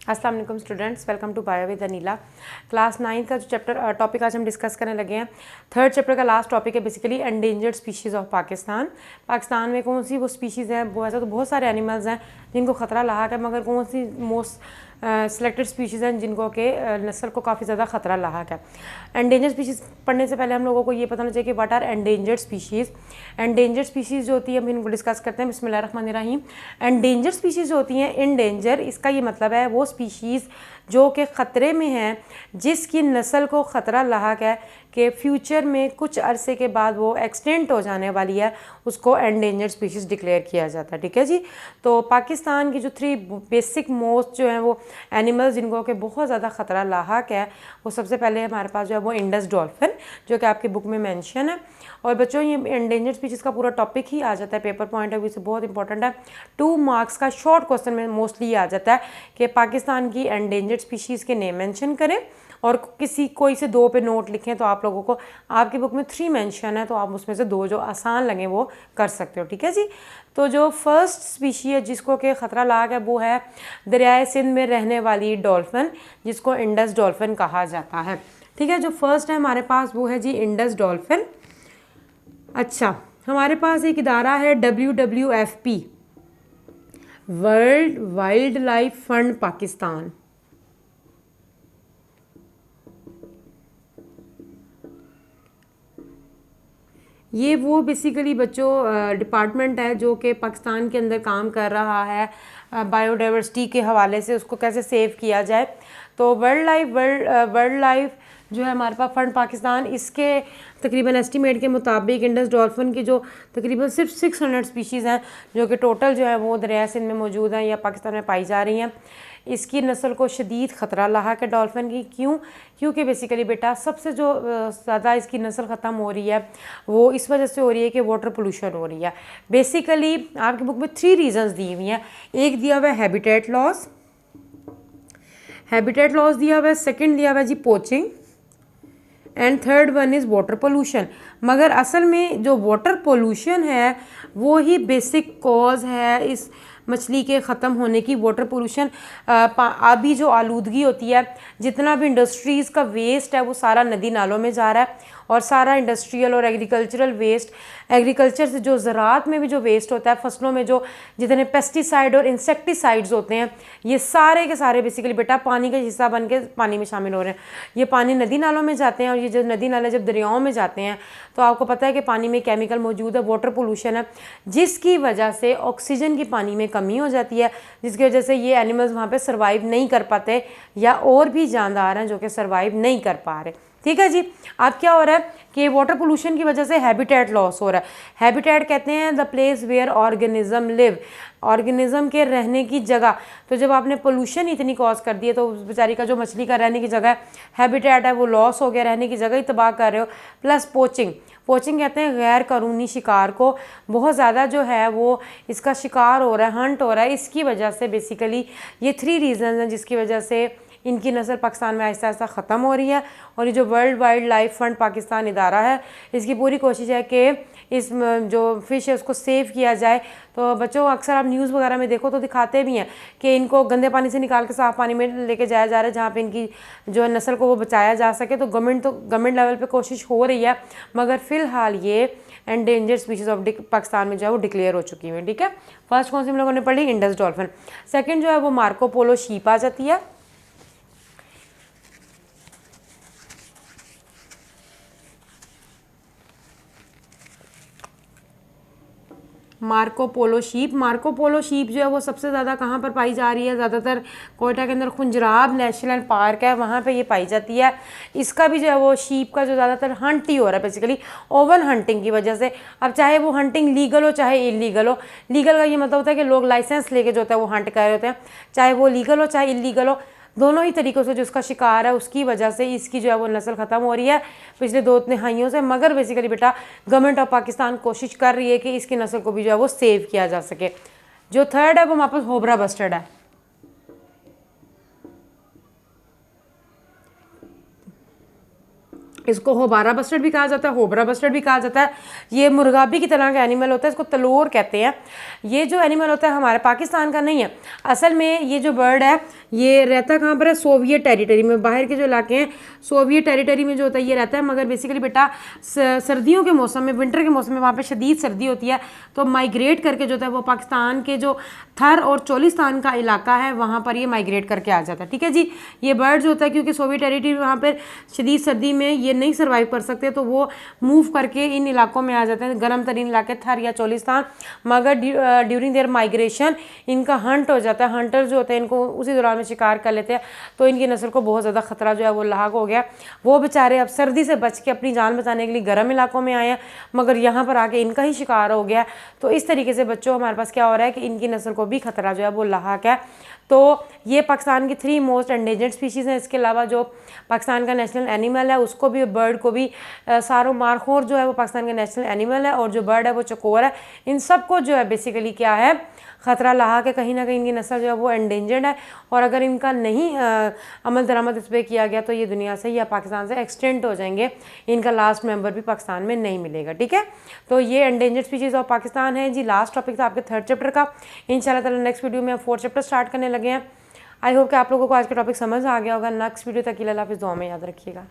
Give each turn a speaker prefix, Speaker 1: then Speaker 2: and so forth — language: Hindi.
Speaker 1: अस्सलाम वालेकुम students, welcome to bio with Aneela. Class 9 का जो चैप्टर टॉपिक आज हम डिस्कस करने लगे हैं, थर्ड चैप्टर का लास्ट टॉपिक है basically endangered species of Pakistan. Pakistan में कौन सी वो स्पीशीज़ हैं, वो ऐसा तो बहुत सारे एनिमल्स हैं जिनको ख़तरा लाक है, मगर कौन सी मोस्ट सिलेक्टेड स्पीशीज़ हैं जिनको के नस्ल को काफ़ी ज़्यादा ख़तरा लाक है। एंडेंजर्ड स्पीशीज़ पढ़ने से पहले हम लोगों को ये पता होना चाहिए कि what are endangered species. Endangered species जो होती है हम इनको डिस्कस करते हैं। बिस्मिल्लाहिर्रहमानिर्रहीम। एंडेंजर्ड स्पीशीज़ जो होती हैं, इन डेंजर, इसका ये मतलब है वो स्पीशीज़ जो कि ख़तरे में हैं, जिसकी नस्ल को ख़तरा लाक है कि फ्यूचर में कुछ अरसे के बाद वो एक्सटेंट हो जाने वाली है, उसको एंडेंजर्ड स्पीशीज़ डिक्लेयर किया जाता है। ठीक है जी। तो पाकिस्तान की जो 3 बेसिक मोस्ट जो हैं वो एनिमल्स जिनको कि बहुत ज़्यादा ख़तरा लाक है, वो सबसे पहले हमारे पास जो है वो इंडस डॉल्फिन, जो कि आपकी बुक में मेंशन है। और बच्चों ये एंडेंजर्ड स्पीशीज़ का पूरा टॉपिक ही आ जाता है, पेपर पॉइंट ऑफ व्यू से बहुत इंपॉर्टेंट है। 2 मार्क्स का शॉर्ट क्वेश्चन में मोस्टली आ जाता है कि पाकिस्तान की एंडेंजर्ड स्पीशीज़ के नेम मेंशन करें और कोई से 2 पे नोट लिखें। तो आप लोगों को आपकी बुक में 3 मेंशन है, तो आप उसमें से 2 जो आसान लगे वो कर सकते हो। ठीक है जी। तो जो फर्स्ट स्पीशी है जिसको कि ख़तरा लाक है वो है दरियाए सिंध में रहने वाली डॉल्फिन, जिसको इंडस डॉल्फिन कहा जाता है। ठीक है, जो फर्स्ट है हमारे पास वो है जी इंडस डॉल्फिन। अच्छा, हमारे पास एक इदारा है WWFP, world wild life fund Pakistan. ये वो बेसिकली बच्चों डिपार्टमेंट है जो कि पाकिस्तान के अंदर काम कर रहा है बायोडाइवर्सिटी के हवाले से, उसको कैसे सेव किया जाए। तो वर्ल्ड लाइफ जो है हमारे पास फंड पाकिस्तान, इसके तकरीबन एस्टीमेट के मुताबिक इंडस डॉल्फिन की जो तकरीबन सिर्फ 600 स्पीशीज़ हैं जो कि टोटल जो है वो दरिया सिंध में मौजूद हैं या पाकिस्तान में पाई जा रही हैं, इसकी नस्ल को शदीद ख़तरा लाक है डॉल्फिन की। क्योंकि बेसिकली बेटा सबसे जो ज़्यादा इसकी नस्ल ख़त्म हो रही है वो इस वजह से हो रही है कि वाटर पोल्यूशन हो रही है। बेसिकली आपकी बुक में 3 रीज़न्स दी हुई हैं। एक दिया हुआ है हैबिटेट लॉस दिया हुआ है, सेकेंड दिया हुआ है जी poaching, and third one is water pollution. मगर असल में जो वाटर पोल्यूशन है वो ही बेसिक कॉज है इस मछली के ख़त्म होने की। वाटर पोल्यूशन, आबी जो आलूदगी होती है, जितना भी इंडस्ट्रीज़ का वेस्ट है वो सारा नदी नालों में जा रहा है, और सारा इंडस्ट्रियल और एग्रीकल्चरल वेस्ट, एग्रीकल्चर से जो ज़राअत में भी जो वेस्ट होता है, फसलों में जो जितने पेस्टिसाइड और इंसेक्टिसाइड्स होते हैं, ये सारे के सारे बेसिकली बेटा पानी का हिस्सा बन के पानी में शामिल हो रहे हैं। ये पानी नदी नालों में जाते हैं, और ये जो नदी नाले जब दरियाओं में जाते हैं तो आपको पता है कि पानी में केमिकल मौजूद है, वाटर पोल्यूशन है, जिसकी वजह से ऑक्सीजन की पानी में कमी हो जाती है, जिसकी वजह से ये एनिमल्स वहाँ पे सर्वाइव नहीं कर पाते, या और भी जानदार हैं जो कि सर्वाइव नहीं कर पा रहे। ठीक है जी। अब क्या हो रहा है कि वाटर पोल्यूशन की वजह से हैबिटेट लॉस हो रहा है। हैबिटेट कहते हैं the place where organism live, organism के रहने की जगह। तो जब आपने पोल्यूशन इतनी कॉज कर दी है तो बेचारी का जो मछली का रहने की जगह हैबिटेट है वो लॉस हो गया, रहने की जगह ही तबाह कर रहे हो। प्लस पोचिंग कहते हैं गैर कानूनी शिकार को, बहुत ज़्यादा जो है वो इसका शिकार हो रहा है, हंट हो रहा है। इसकी वजह से बेसिकली ये 3 रीज़न हैं जिसकी वजह से इनकी नस्ल पाकिस्तान में आहिस्ता आहिस्ता ख़त्म हो रही है। और ये जो world wild life fund Pakistan इदारा है, इसकी पूरी कोशिश है कि इस जो फ़िश है उसको सेव किया जाए। तो बच्चों अक्सर आप न्यूज़ वगैरह में देखो तो दिखाते भी हैं कि इनको गंदे पानी से निकाल के साफ़ पानी में लेके जाया जा रहा है, जहाँ पे इनकी जो नस्ल को वो बचाया जा सके। तो गवर्नमेंट लेवल पे कोशिश हो रही है, मगर फ़िलहाल ये एंडेंजर्ड स्पीशीज़ ऑफ पाकिस्तान में जो है वो डिक्लेयर हो चुकी है। ठीक है, फर्स्ट कौन सी हम लोगों ने पढ़ी, इंडस डॉल्फिन। सेकेंड जो है वो मार्को पोलो शीप आ जाती है। मार्को पोलो शीप जो है वो सबसे ज़्यादा कहाँ पर पाई जा रही है, ज़्यादातर कोयटा के अंदर खुंजराब नेशनल पार्क है, वहाँ पे ये पाई जाती है। इसका भी जो है वो शीप का जो ज़्यादातर हंट ही हो रहा है बेसिकली ओवन हंटिंग की वजह से। अब चाहे वो हंटिंग लीगल हो चाहे इलीगल हो, लीगल का ये मतलब होता है कि लोग लाइसेंस लेके जो होता है वो हंट कर रहे होते हैं, चाहे वो लीगल हो चाहे इलीगल हो, दोनों ही तरीक़ों से जो इसका शिकार है उसकी वजह से इसकी जो है वो नस्ल ख़त्म हो रही है पिछले 2 तिहाइयों से। मगर बेसिकली बेटा गवर्नमेंट ऑफ पाकिस्तान कोशिश कर रही है कि इसकी नस्ल को भी जो है वो सेव किया जा सके। जो थर्ड है वो हमारे पास होबरा बस्टर्ड है। इसको होबारा बस्टर्ड भी कहा जाता है, होबरा बस्टर्ड भी कहा जाता है। ये मुर्गाबी की तरह का एनिमल होता है, इसको तलोर कहते हैं। ये जो एनिमल होता है हमारे पाकिस्तान का नहीं है। असल में ये जो बर्ड है ये रहता कहाँ पर है, सोवियत टेरिटरी में, बाहर के जो इलाके हैं सोवियत टेरिटरी में जो होता है ये रहता है। मगर बेसिकली बेटा सर्दियों के मौसम में, विंटर के मौसम में वहाँ पे शदीद सर्दी होती है, तो माइग्रेट करके जो है वो पाकिस्तान के जो थर और चोलिस्तान का इलाका है वहाँ पर ये माइग्रेट करके आ जाता है। ठीक है जी। ये बर्ड जो होता है क्योंकि सोवियत टेरिटरी वहाँ पर शदीद सर्दी में ये नहीं सर्वाइव कर सकते, तो वो मूव करके इन इलाकों में आ जाते हैं, गर्म तरीन इलाके थर या चोलिस्तान। मगर ड्यूरिंग देयर माइग्रेशन इनका हंट हो जाता है, हंटर जो होते हैं इनको उसी दौरान में शिकार कर लेते हैं, तो इनकी नस्ल को बहुत ज़्यादा खतरा जो है वो लाक हो गया। वो बेचारे अब सर्दी से बच के अपनी जान बचाने के लिए गर्म इलाकों में आए हैं, मगर यहाँ पर आके इनका ही शिकार हो गया। तो इस तरीके से बच्चों हमारे पास क्या हो रहा है कि इनकी नस्ल को भी खतरा जो है वो लाक है। तो ये पाकिस्तान की 3 मोस्ट एंडेंजर्ड स्पीशीज़ हैं। इसके अलावा जो पाकिस्तान का नेशनल एनिमल है उसको भी, बर्ड को भी, सारो मारखोर जो है वो पाकिस्तान का नेशनल एनिमल है, और जो बर्ड है वो चकोर है। इन सबको जो है बेसिकली क्या है, ख़तरा लाक है, कहीं ना कहीं इनकी नस्ल जो है वो एंडेंजर्ड है, और अगर इनका नहीं अमल दरामद इस पर किया गया तो ये दुनिया से या पाकिस्तान से एक्सटेंट हो जाएंगे। इनका लास्ट मेंबर भी पाकिस्तान में नहीं मिलेगा। ठीक है, तो ये एंडेंजर्ड स्पीशीज़ ऑफ पाकिस्तान है जी। लास्ट टॉपिक था आपके 3rd चैप्टर का। इंशाल्लाह ताला नेक्स्ट वीडियो में हम 4th चैप्टर स्टार्ट करने लगे हैं। आई होप कि आप लोगों को आज का टॉपिक समझ आ गया होगा। नेक्स्ट वीडियो तक के लिए अल्लाह हाफ़िज़, दुआ में याद रखिएगा।